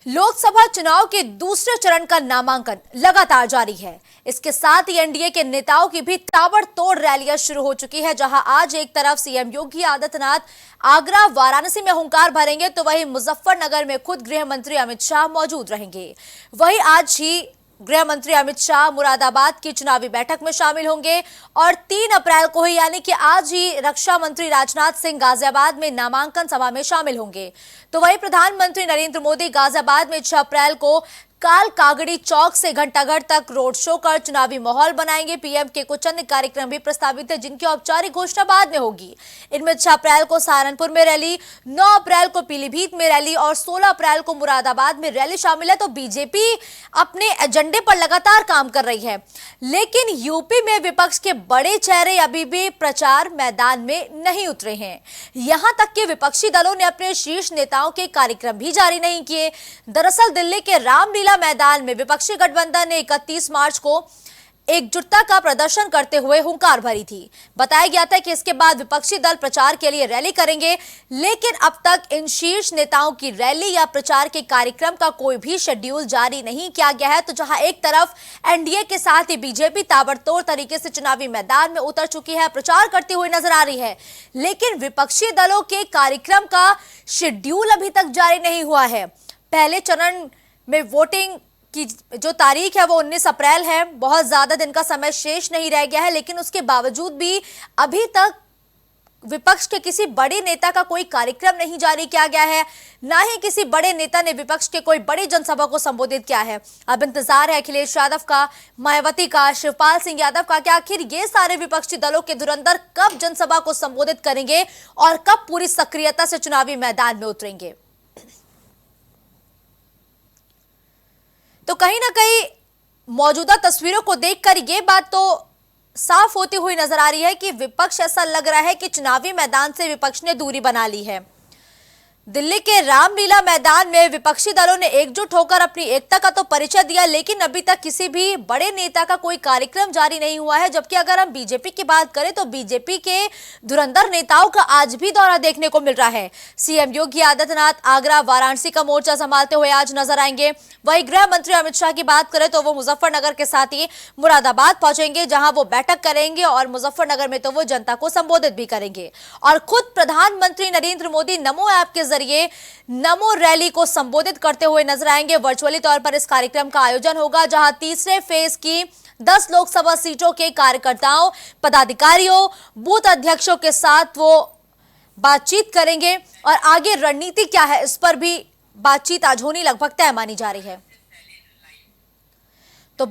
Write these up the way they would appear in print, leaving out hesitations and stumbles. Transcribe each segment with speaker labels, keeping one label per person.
Speaker 1: लोकसभा चुनाव के दूसरे चरण का नामांकन लगातार जारी है। इसके साथ ही एनडीए के नेताओं की भी ताबड़तोड़ रैलियां शुरू हो चुकी है। जहां आज एक तरफ सीएम योगी आदित्यनाथ आगरा वाराणसी में हुंकार भरेंगे, तो वहीं मुजफ्फरनगर में खुद गृह मंत्री अमित शाह मौजूद रहेंगे। वहीं आज ही गृह मंत्री अमित शाह मुरादाबाद की चुनावी बैठक में शामिल होंगे और 3 अप्रैल को ही यानी कि आज ही रक्षा मंत्री राजनाथ सिंह गाजियाबाद में नामांकन सभा में शामिल होंगे। तो वहीं प्रधानमंत्री नरेंद्र मोदी गाजियाबाद में 6 अप्रैल को काल कागड़ी चौक से घंटाघर तक रोड शो कर चुनावी माहौल बनाएंगे। पीएम के कुछ अन्य कार्यक्रम भी प्रस्तावित है, जिनकी औपचारिक घोषणा बाद में होगी। इनमें 6 अप्रैल को सहारनपुर में रैली, 9 अप्रैल को पीलीभीत में रैली और 16 अप्रैल को मुरादाबाद में रैली शामिल है। तो बीजेपी अपने एजेंडे पर लगातार काम कर रही है, लेकिन यूपी में विपक्ष के बड़े चेहरे अभी भी प्रचार मैदान में नहीं उतरे हैं। यहां तक कि विपक्षी दलों ने अपने शीर्ष नेताओं के कार्यक्रम भी जारी नहीं किए। दरअसल दिल्ली के रामलीला मैदान में विपक्षी गठबंधन ने 31 मार्च को एकजुटता का प्रदर्शन करते हुए हुंकार भरी थी। बताया गया था कि इसके बाद विपक्षी दल प्रचार के लिए रैली करेंगे, लेकिन अब तक इन शीर्ष नेताओं की रैली या प्रचार के कार्यक्रम का कोई भी शेड्यूल जारी नहीं किया गया है। तो जहां एक तरफ एनडीए के साथ ही बीजेपी ताबड़तोड़ तरीके से चुनावी मैदान में उतर चुकी है, प्रचार करती हुई नजर आ रही है, लेकिन विपक्षी दलों के कार्यक्रम का शेड्यूल अभी तक जारी नहीं हुआ है। पहले चरण में वोटिंग की जो तारीख है वो 19 अप्रैल है। बहुत ज्यादा दिन का समय शेष नहीं रह गया है, लेकिन उसके बावजूद भी अभी तक विपक्ष के किसी बड़े नेता का कोई कार्यक्रम नहीं जारी किया गया है, ना ही किसी बड़े नेता ने विपक्ष के कोई बड़ी जनसभा को संबोधित किया है। अब इंतजार है अखिलेश यादव का, मायावती का, शिवपाल सिंह यादव का कि आखिर ये सारे विपक्षी दलों के धुरंधर कब जनसभा को संबोधित करेंगे और कब पूरी सक्रियता से चुनावी मैदान में उतरेंगे। तो कहीं ना कहीं मौजूदा तस्वीरों को देखकर यह बात तो साफ होती हुई नजर आ रही है कि विपक्ष, ऐसा लग रहा है कि चुनावी मैदान से विपक्ष ने दूरी बना ली है। दिल्ली के रामलीला मैदान में विपक्षी दलों ने एकजुट होकर अपनी एकता का तो परिचय दिया, लेकिन अभी तक किसी भी बड़े नेता का कोई कार्यक्रम जारी नहीं हुआ है। जबकि अगर हम बीजेपी की बात करें तो बीजेपी के धुरंधर नेताओं का आज भी दौरा देखने को मिल रहा है। सीएम योगी आदित्यनाथ आगरा वाराणसी का मोर्चा संभालते हुए आज नजर आएंगे। वहीं गृह मंत्री अमित शाह की बात करें तो वो मुजफ्फरनगर के साथ ही मुरादाबाद पहुंचेंगे, जहां वो बैठक करेंगे और मुजफ्फरनगर में तो वो जनता को संबोधित भी करेंगे। और खुद प्रधानमंत्री नरेंद्र मोदी नमो ऐप के जरिए नमो रैली को संबोधित करते हुए नजर आएंगे। वर्चुअली तौर पर इस कार्यक्रम का आयोजन होगा, जहां तीसरे फेज की 10 लोकसभा सीटों के कार्यकर्ताओं, पदाधिकारियों, बूथ अध्यक्षों के साथ वो बातचीत करेंगे और आगे रणनीति क्या है इस पर भी बातचीत आज होनी लगभग तय मानी जा रही है। तो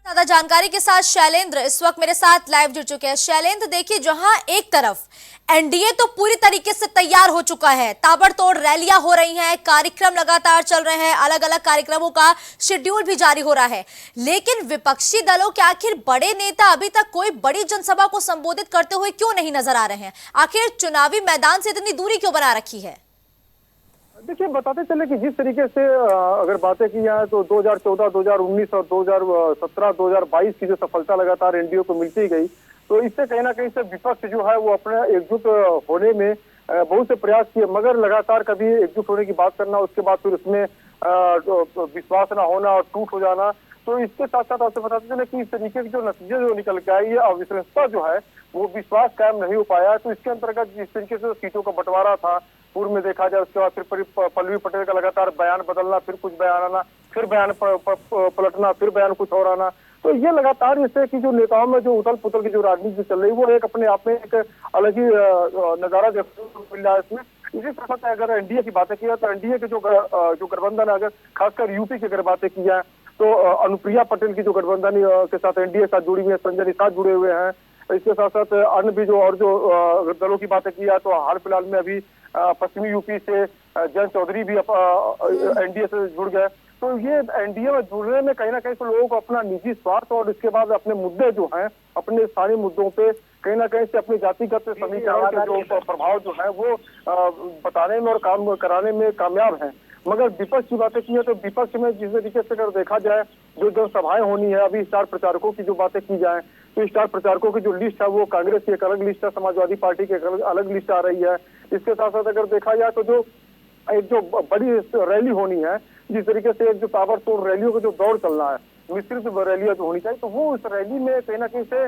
Speaker 1: ज्यादा जानकारी के साथ शैलेंद्र इस वक्त मेरे साथ लाइव जुड़ चुके हैं। शैलेंद्र, देखिए, जहां एक तरफ एनडीए तो पूरी तरीके से तैयार हो चुका है, ताबड़तोड़ रैलियां हो रही हैं, कार्यक्रम लगातार चल रहे हैं, अलग अलग कार्यक्रमों का शेड्यूल भी जारी हो रहा है, लेकिन विपक्षी दलों के आखिर बड़े नेता अभी तक कोई बड़ी जनसभा को संबोधित करते हुए क्यों नहीं नजर आ रहे हैं? आखिर चुनावी मैदान से इतनी दूरी क्यों बना रखी है?
Speaker 2: देखिए, बताते चले कि जिस तरीके से अगर बातें की जाए तो 2014, 2019 और 2017, 2022 की जो सफलता लगातार एनडीए को मिलती गई, तो इससे कहीं ना कहीं से विपक्ष जो है वो अपने एकजुट होने में बहुत से प्रयास किए, मगर लगातार कभी एकजुट होने की बात करना, उसके बाद फिर उसमें विश्वास न होना और टूट हो जाना। तो इसके साथ साथ आपसे बताते चले कि इस तरीके के जो नतीजे जो निकल के आए, ये अविश्वसनीयता जो है वो विश्वास कायम नहीं हो पाया। तो इसके अंतर्गत जिस तरीके से सीटों का बंटवारा था पूर्व में देखा जाए, उसके बाद फिर पल्लवी पटेल का लगातार बयान बदलना, फिर कुछ बयान आना, फिर बयान पलटना, फिर बयान कुछ और आना, तो ये लगातार इससे कि जो नेताओं में जो उथल पुथल की जो राजनीति चल रही है वो एक अपने आप में एक अलग ही नजारा देखने को मिल रहा है इसमें। इसी साथ अगर एनडीए की बातें की जाए तो एनडीए के जो गठबंधन है, अगर खासकर यूपी की अगर बातें की जाए तो अनुप्रिया पटेल की जो गठबंधन के साथ एनडीए साथ जुड़ी हुई है, संजय निषाद जुड़े हुए हैं। इसके साथ साथ अन्य भी जो और जो दलों की बातें की जाए तो हाल फिलहाल में अभी पश्चिमी यूपी से जयंत चौधरी भी एनडीए से जुड़ गए। तो ये एनडीए में जुड़ने में कहीं ना कहीं तो लोगों को अपना निजी स्वार्थ और इसके बाद अपने मुद्दे जो हैं, अपने स्थानीय मुद्दों पे कहीं ना कहीं से अपनी जातिगत समीकरण के जो प्रभाव जो है वो बताने में और काम कराने में कामयाब है। मगर विपक्ष की बातें की है तो विपक्ष में जिस तरीके से अगर देखा जाए जो जनसभाएं होनी है, अभी स्टार प्रचारकों की जो बातें की जाए तो स्टार प्रचारकों की जो लिस्ट है वो कांग्रेस की एक अलग लिस्ट है, समाजवादी पार्टी की एक अलग लिस्ट आ रही है। इसके साथ साथ अगर देखा जाए तो जो एक जो बड़ी रैली होनी है, जिस तरीके से एक जो ताबड़तोड़ रैलियों का जो दौर चलना है, मिश्रित रैलियां जो होनी चाहिए, तो वो उस रैली में कहीं ना कहीं से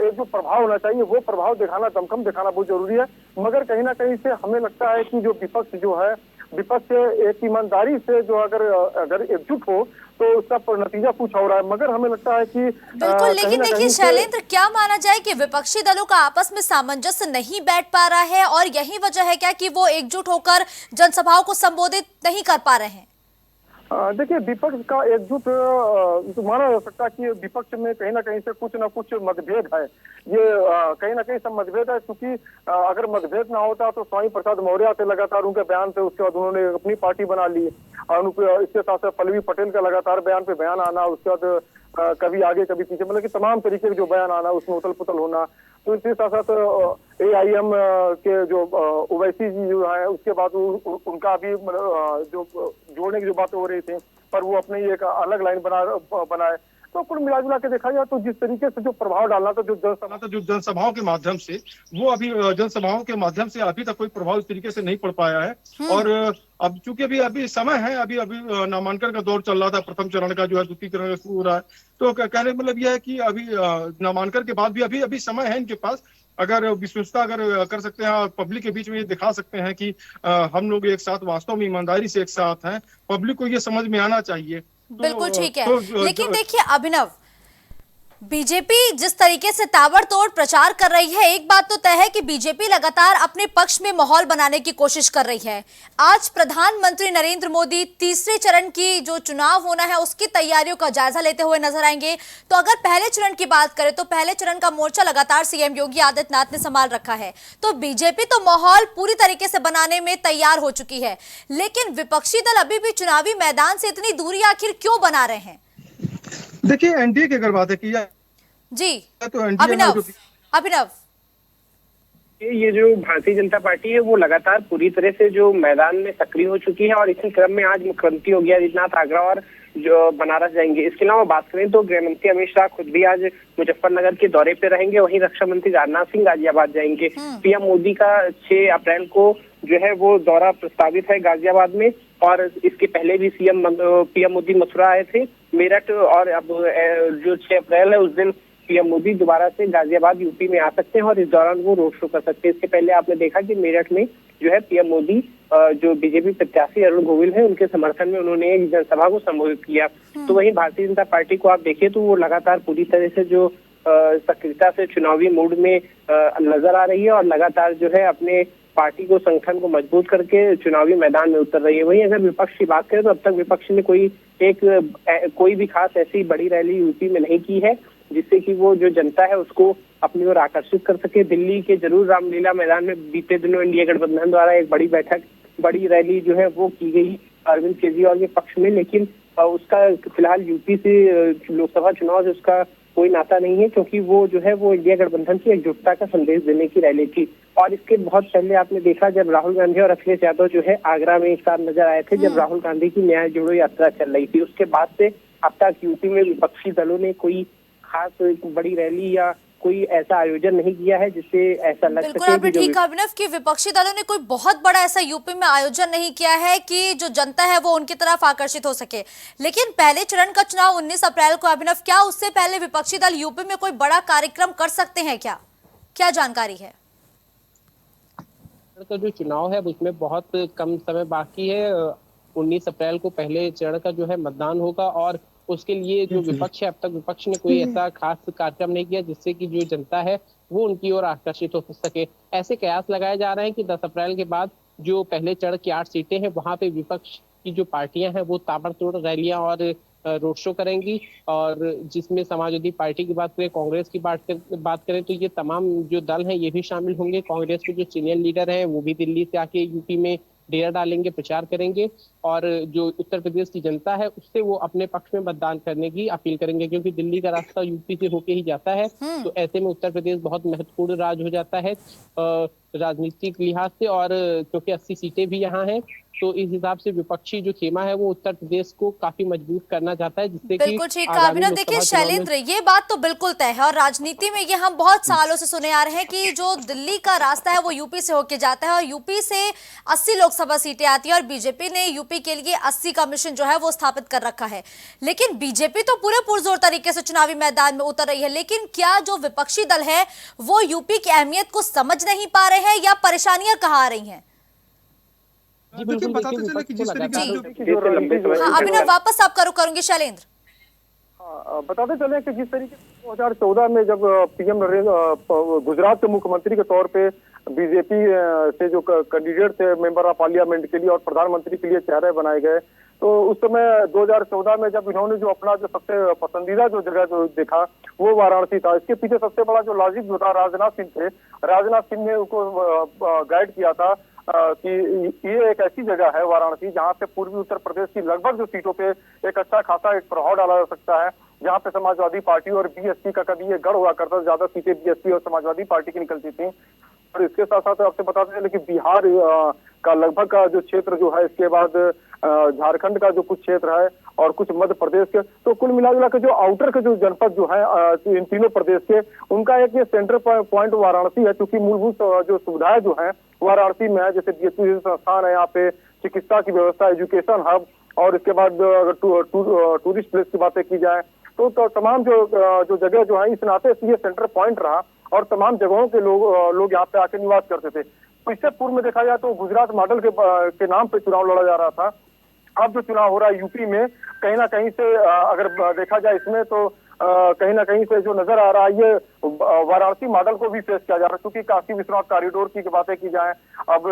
Speaker 2: एक जो प्रभाव होना चाहिए वो प्रभाव दिखाना, दमखम दिखाना बहुत जरूरी है। मगर कहीं ना कहीं से हमें लगता है कि जो विपक्ष जो है, विपक्ष एक ईमानदारी से जो अगर एकजुट हो तो उसका नतीजा कुछ हो रहा है। मगर हमें लगता है कि
Speaker 1: बिल्कुल, लेकिन देखिए शैलेंद्र, क्या माना जाए कि विपक्षी दलों का आपस में सामंजस्य नहीं बैठ पा रहा है और यही वजह है क्या कि वो एकजुट होकर जनसभाओं को संबोधित नहीं कर पा रहे हैं?
Speaker 2: देखिए, विपक्ष का एकजुट तो माना जा सकता है कि विपक्ष में कहीं ना कहीं से कुछ ना कुछ मतभेद है। ये कहीं ना कहीं सब मतभेद है, क्योंकि अगर मतभेद ना होता तो स्वामी प्रसाद मौर्य से लगातार उनके बयान थे, उसके बाद उन्होंने अपनी पार्टी बना ली और इसके साथ साथ पल्लवी पटेल का लगातार बयान पे बयान आना, उसके बाद कभी आगे कभी पीछे, मतलब कि तमाम तरीके के जो बयान आना, उसमें उथल पुथल होना। तो इसके साथ साथ AIM के जो ओवैसी जी जो है, उसके बाद उनका भी जो जोड़ने की जो बातें हो रही थी, पर वो अपने एक अलग लाइन बनाए। तो कुल मिला के देखा जाए तो जिस तरीके से जो प्रभाव डालना था जो जनसभाओं के माध्यम से, वो अभी जनसभाओं के माध्यम से अभी तक कोई प्रभाव इस तरीके से नहीं पड़ पाया है। और अब चूंकि अभी समय है, अभी नामांकन का दौर चल रहा था, प्रथम चरण का जो है द्वितीय चरण शुरू हो रहा है, तो कहने का मतलब यह है कि अभी नामांकन के बाद भी अभी समय है इनके पास। अगर विश्वसता अगर कर सकते हैं और पब्लिक के बीच में ये दिखा सकते हैं कि हम लोग एक साथ वास्तव में ईमानदारी से एक साथ हैं, पब्लिक को ये समझ में आना चाहिए।
Speaker 1: बिल्कुल ठीक है, लेकिन देखिए अभिनव, बीजेपी जिस तरीके से ताबड़तोड़ प्रचार कर रही है, एक बात तो तय है कि बीजेपी लगातार अपने पक्ष में माहौल बनाने की कोशिश कर रही है। आज प्रधानमंत्री नरेंद्र मोदी तीसरे चरण की जो चुनाव होना है उसकी तैयारियों का जायजा लेते हुए नजर आएंगे। तो अगर पहले चरण की बात करें तो पहले चरण का मोर्चा लगातार CM योगी आदित्यनाथ ने संभाल रखा है, तो बीजेपी तो माहौल पूरी तरीके से बनाने में तैयार हो चुकी है, लेकिन विपक्षी दल अभी भी चुनावी मैदान से इतनी दूरी आखिर क्यों बना रहे हैं?
Speaker 2: देखिए, एनडीए की अगर बात की जाए
Speaker 1: जी
Speaker 2: तो
Speaker 1: अभिनव,
Speaker 3: ये जो भारतीय जनता पार्टी है वो लगातार पूरी तरह से जो मैदान में सक्रिय हो चुकी है और इसी क्रम में आज मुख्यमंत्री योगी आदित्यनाथ आगरा और जो बनारस जाएंगे। इसके अलावा बात करें तो गृह मंत्री अमित शाह खुद भी आज मुजफ्फरनगर के दौरे पे रहेंगे, वहीं रक्षा मंत्री राजनाथ सिंह गाजियाबाद जाएंगे। PM मोदी का 6 अप्रैल को जो है वो दौरा प्रस्तावित है गाजियाबाद में, और इसके पहले भी PM मोदी मथुरा आए थे, मेरठ, और अब जो 6 अप्रैल है उस दिन PM मोदी दोबारा से गाजियाबाद यूपी में आ सकते हैं और इस दौरान वो रोड शो कर सकते हैं। इसके पहले आपने देखा कि मेरठ में जो है PM मोदी जो बीजेपी प्रत्याशी अरुण गोविल है उनके समर्थन में उन्होंने एक जनसभा को संबोधित किया। तो वहीं भारतीय जनता पार्टी को आप देखिए तो वो लगातार पूरी तरह से जो सक्रियता से चुनावी मूड में नजर आ रही है और लगातार जो है अपने पार्टी को, संगठन को मजबूत करके चुनावी मैदान में उतर रही है। वहीं अगर विपक्ष की बात करें तो अब तक विपक्ष ने कोई भी खास ऐसी बड़ी रैली यूपी में नहीं की है जिससे कि वो जो जनता है उसको अपनी ओर आकर्षित कर सके। दिल्ली के जरूर रामलीला मैदान में बीते दिनों इंडिया गठबंधन द्वारा एक बड़ी रैली जो है वो की गई अरविंद केजरीवाल के पक्ष में, लेकिन उसका फिलहाल यूपी से लोकसभा चुनाव से उसका कोई नाता नहीं है, क्योंकि वो जो है वो इंडिया गठबंधन की एकजुटता का संदेश देने की रैली थी। और इसके बहुत पहले आपने देखा जब राहुल गांधी और अखिलेश यादव जो है आगरा में एक साथ नजर आए थे, जब राहुल गांधी की न्याय जोड़ो यात्रा चल रही थी। उसके बाद से अब तक यूपी में विपक्षी दलों ने कोई खास बड़ी रैली या कोई ऐसा आयोजन नहीं किया है जिससे ऐसा लग सके।
Speaker 1: बिल्कुल आपने ठीक कहा अभिनव कि विपक्षी दलों ने कोई बहुत बड़ा ऐसा यूपी में आयोजन नहीं किया है कि जो जनता है वो उनकी तरफ आकर्षित हो सके। लेकिन पहले चरण का चुनाव 19 अप्रैल को अभिनव, क्या उससे पहले विपक्षी दल यूपी में कोई बड़ा कार्यक्रम कर सकते हैं क्या जानकारी है?
Speaker 4: का जो चुनाव है उसमें बहुत कम समय बाकी है। 19 अप्रैल को पहले चरण का जो है मतदान होगा और उसके लिए जो विपक्ष है, अब तक विपक्ष ने कोई ऐसा खास कार्यक्रम नहीं किया जिससे कि जो जनता है वो उनकी ओर आकर्षित हो सके। ऐसे कयास लगाए जा रहे हैं कि 10 अप्रैल के बाद जो पहले चरण की 8 सीटें हैं वहां पे विपक्ष की जो पार्टियां हैं वो ताबड़तोड़ रैलियां और रोड शो करेंगी, और जिसमें समाजवादी पार्टी की बात करें, कांग्रेस की बात करें तो ये तमाम जो दल हैं ये भी शामिल होंगे। कांग्रेस के जो सीनियर लीडर हैं वो भी दिल्ली से आके यूपी में डेरा डालेंगे, प्रचार करेंगे, और जो उत्तर प्रदेश की जनता है उससे वो अपने पक्ष में मतदान करने की अपील करेंगे, क्योंकि दिल्ली का रास्ता यूपी से होके ही जाता है। तो ऐसे में उत्तर प्रदेश बहुत महत्वपूर्ण राज्य हो जाता है। राजनीतिक लिहाज से, और क्योंकि 80 सीटें भी यहाँ हैं, तो इस हिसाब से विपक्षी जो खेमा है वो उत्तर प्रदेश को काफी मजबूत करना चाहता है, जिससे कि
Speaker 1: बिल्कुल ठीक कहा
Speaker 4: आगामी
Speaker 1: अभिनव। देखिए
Speaker 4: लोकसभा चुनाव में
Speaker 1: शैलेंद्र, ये बात तो बिल्कुल तय है और राजनीति में ये हम बहुत सालों से सुने आ रहे हैं कि जो दिल्ली का रास्ता है वो यूपी से होके जाता है और यूपी से 80 लोकसभा सीटें आती है और बीजेपी ने यूपी के लिए 80 का मिशन जो है वो स्थापित कर रखा है। लेकिन बीजेपी तो पूरे पुरजोर तरीके से चुनावी मैदान में उतर रही है, लेकिन क्या जो विपक्षी दल है वो यूपी की अहमियत को समझ नहीं पा रहे हैं या परेशानियां कहाँ आ रही हैं?
Speaker 4: जी
Speaker 5: देखिए
Speaker 4: बिल्कुल,
Speaker 5: बताते
Speaker 4: देखिए
Speaker 5: चले कि
Speaker 4: विपक्ष
Speaker 5: जिस
Speaker 4: को
Speaker 5: तरीके से
Speaker 4: लगातार
Speaker 1: हाँ अभिनव, वापस आपका रुख करूंगी शैलेंद्र।
Speaker 2: बताते चले कि जिस तरीके से 2014 में जब पीएम नरेंद्र गुजरात के मुख्यमंत्री के तौर पे बीजेपी से जो कैंडिडेट थे मेंबर ऑफ पार्लियामेंट के लिए और प्रधानमंत्री के लिए चेहरे बनाए गए, तो उस समय 2014 में जब इन्होंने जो अपना जो सबसे पसंदीदा जो जगह जो देखा वो वाराणसी था। इसके पीछे सबसे बड़ा जो लॉजिक जो था, राजनाथ सिंह थे। राजनाथ सिंह ने उनको गाइड किया था कि ये एक ऐसी जगह है वाराणसी जहाँ पे पूर्वी उत्तर प्रदेश की लगभग जो सीटों पे एक अच्छा खासा एक प्रभाव डाला जा सकता है, जहाँ पे समाजवादी पार्टी और बीएसपी का कभी ये गढ़ हुआ करता था, ज्यादा सीटें बीएसपी और समाजवादी पार्टी की निकलती थी। और इसके साथ साथ आपसे बताते चले कि बिहार का लगभग का जो क्षेत्र जो है, इसके बाद झारखंड का जो कुछ क्षेत्र है और कुछ मध्य प्रदेश के, तो कुल मिला के जो आउटर के जो जनपद जो है इन तीनों प्रदेश के, उनका एक ये सेंटर पॉइंट वाराणसी है, क्योंकि मूलभूत जो सुविधाएं जो है वाराणसी में है। जैसे बीएचयू संस्थान है, यहाँ पे चिकित्सा की व्यवस्था, एजुकेशन हब, और इसके बाद अगर टूरिस्ट प्लेस की बातें की जाए तो तमाम जो जगह जो है इस नाते से ये सेंटर पॉइंट रहा और तमाम जगहों के लोग यहाँ पे आके निवास करते थे। तो इससे पूर्व में देखा जाए तो गुजरात मॉडल के नाम पे चुनाव लड़ा जा रहा था। अब जो चुनाव हो रहा है यूपी में, कहीं ना कहीं से अगर देखा जाए इसमें तो कहीं ना कहीं से जो नजर आ रहा है ये वाराणसी मॉडल को भी पेश किया जा रहा है, क्योंकि काशी विश्वनाथ कॉरिडोर की बातें की जाए। अब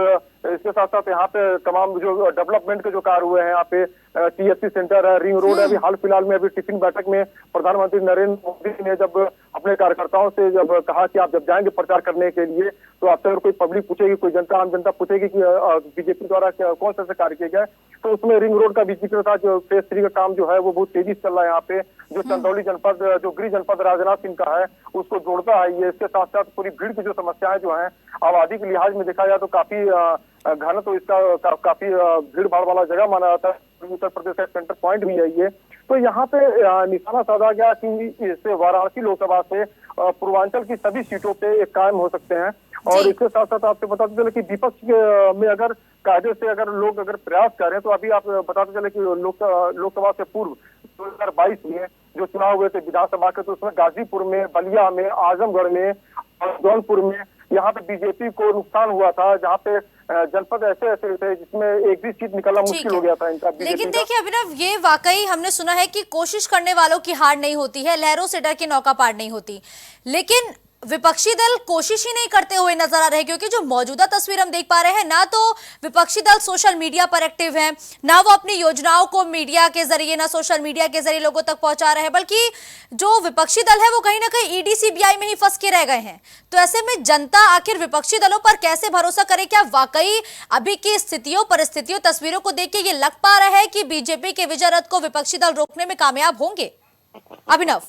Speaker 2: इसके साथ साथ यहाँ पे तमाम जो डेवलपमेंट के जो कार्य हुए हैं, यहाँ पे टीएससी सेंटर है, रिंग रोड है। अभी हाल फिलहाल में अभी टिफिन बैठक में प्रधानमंत्री नरेंद्र मोदी ने जब अपने कार्यकर्ताओं से जब कहा कि आप जब जाएंगे प्रचार करने के लिए तो आपसे अगर कोई पब्लिक पूछेगी, कोई जनता आम जनता पूछेगी कि बीजेपी द्वारा कौन सा कार्य किए गए, तो उसमें रिंग रोड का भी जिक्र था। जो फेज 3 का काम जो है वो बहुत तेजी से चल रहा है। यहाँ पे जो चंदौली जनपद, जो गृह जनपद राजनाथ सिंह का है, उसको जोड़ता है ये। इसके साथ साथ पूरी भीड़ की जो समस्याएं जो है आबादी के लिहाज में देखा जाए तो काफी घन, तो इसका काफी भीड़ भाड़ वाला जगह माना जाता है। उत्तर प्रदेश का सेंटर पॉइंट भी है ये। तो यहाँ पे निशाना साधा गया कि इससे वाराणसी लोकसभा से पूर्वांचल की सभी सीटों पे एक कायम हो सकते हैं। और इसके साथ साथ आपसे बताते चले कि विपक्ष में अगर कायदे से अगर लोग अगर प्रयास करें तो अभी आप बताते चले कि लोकसभा से पूर्व 2022 में जो चुनाव हुए थे विधानसभा के, तो उसमें गाजीपुर में, बलिया में, आजमगढ़ में और जौनपुर में यहाँ पे बीजेपी को नुकसान हुआ था, जहाँ पे जनपद ऐसे थे जिसमें एक भी सीट निकलना मुश्किल हो गया था इनका।
Speaker 1: लेकिन देखिए अभिनव, ये वाकई हमने सुना है कि कोशिश करने वालों की हार नहीं होती है, लहरों से डर के नौका पार नहीं होती। लेकिन विपक्षी दल कोशिश ही नहीं करते हुए नजर आ रहे हैं, क्योंकि जो मौजूदा तस्वीर हम देख पा रहे हैं, ना तो विपक्षी दल सोशल मीडिया पर एक्टिव हैं, ना वो अपनी योजनाओं को मीडिया के जरिए, ना सोशल मीडिया के जरिए लोगों तक पहुंचा रहे हैं, बल्कि जो विपक्षी दल है वो कहीं ना कहीं ईडी सीबीआई में ही फंस के रह गए हैं। तो ऐसे में जनता आखिर विपक्षी दलों पर कैसे भरोसा करे? क्या वाकई अभी की स्थितियों, परिस्थितियों, तस्वीरों को देख के ये लग पा रहा है कि बीजेपी के विजय रथ को विपक्षी दल रोकने में कामयाब होंगे? अभिनव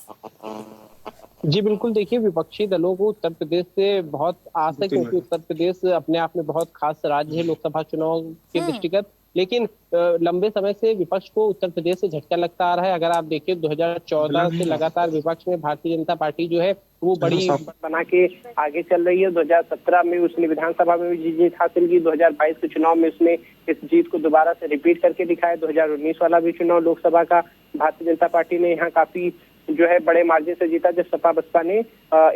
Speaker 4: जी बिल्कुल, देखिए विपक्षी दलों को उत्तर प्रदेश से बहुत आस है, क्योंकि उत्तर प्रदेश अपने आप में बहुत खास राज्य है लोकसभा चुनाव के दृष्टिगत। लेकिन लंबे समय से विपक्ष को उत्तर प्रदेश से झटका लगता आ रहा है। अगर आप देखिए 2014 से लगातार विपक्ष में भारतीय जनता पार्टी जो है वो बड़ी
Speaker 3: बना के आगे चल रही है। 2017 में उसने विधानसभा में भी जीत हासिल की, 2022 के चुनाव में उसने इस जीत को दोबारा से रिपीट करके दिखाया। 2019 वाला भी चुनाव लोकसभा का भारतीय जनता पार्टी ने यहाँ काफी जो है बड़े मार्जिन से जीता, जब सपा बसपा ने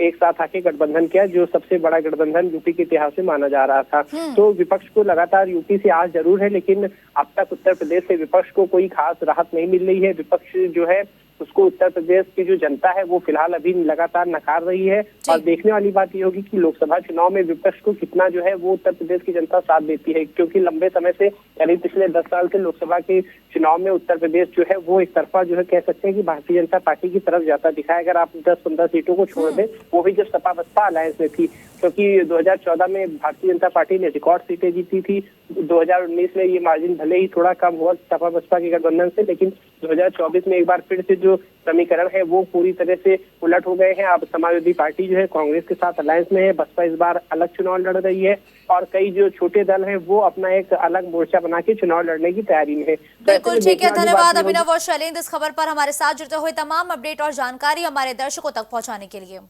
Speaker 3: एक साथ आके गठबंधन किया, जो सबसे बड़ा गठबंधन यूपी के इतिहास में माना जा रहा था। तो विपक्ष को लगातार यूपी से आस जरूर है, लेकिन अब तक उत्तर प्रदेश से विपक्ष को कोई खास राहत नहीं मिल रही है। विपक्ष जो है उसको उत्तर प्रदेश की जो जनता है वो फिलहाल अभी लगातार नकार रही है। और देखने वाली बात ये होगी कि लोकसभा चुनाव में विपक्ष को कितना जो है वो उत्तर प्रदेश की जनता साथ देती है, क्योंकि लंबे समय से यानी पिछले 10 साल से लोकसभा के चुनाव में उत्तर प्रदेश जो है वो एक तरफा जो है कह सकते हैं कि भारतीय जनता पार्टी की तरफ जाता दिखा है। अगर आप 10-15 सीटों को छोड़ दें, वो भी जब सपा बसपा अलायंस में थी, क्योंकि 2014 में भारतीय जनता पार्टी ने रिकॉर्ड सीटें जीती थी। 2019 में ये मार्जिन भले ही थोड़ा कम हुआ सपा बसपा के गठबंधन से, लेकिन 2024 में एक बार फिर से जो समीकरण है वो पूरी तरह से उलट हो गए हैं। अब समाजवादी पार्टी जो है कांग्रेस के साथ अलायंस में है, बसपा इस बार अलग चुनाव लड़ रही है और कई जो छोटे दल हैं वो अपना एक अलग मोर्चा बना के चुनाव लड़ने की तैयारी में है।
Speaker 1: बिल्कुल ठीक है, धन्यवाद अभिनव और शैलेंद्र इस खबर पर हमारे साथ जुड़ते हुए तमाम अपडेट और जानकारी हमारे दर्शकों तक पहुंचाने के लिए।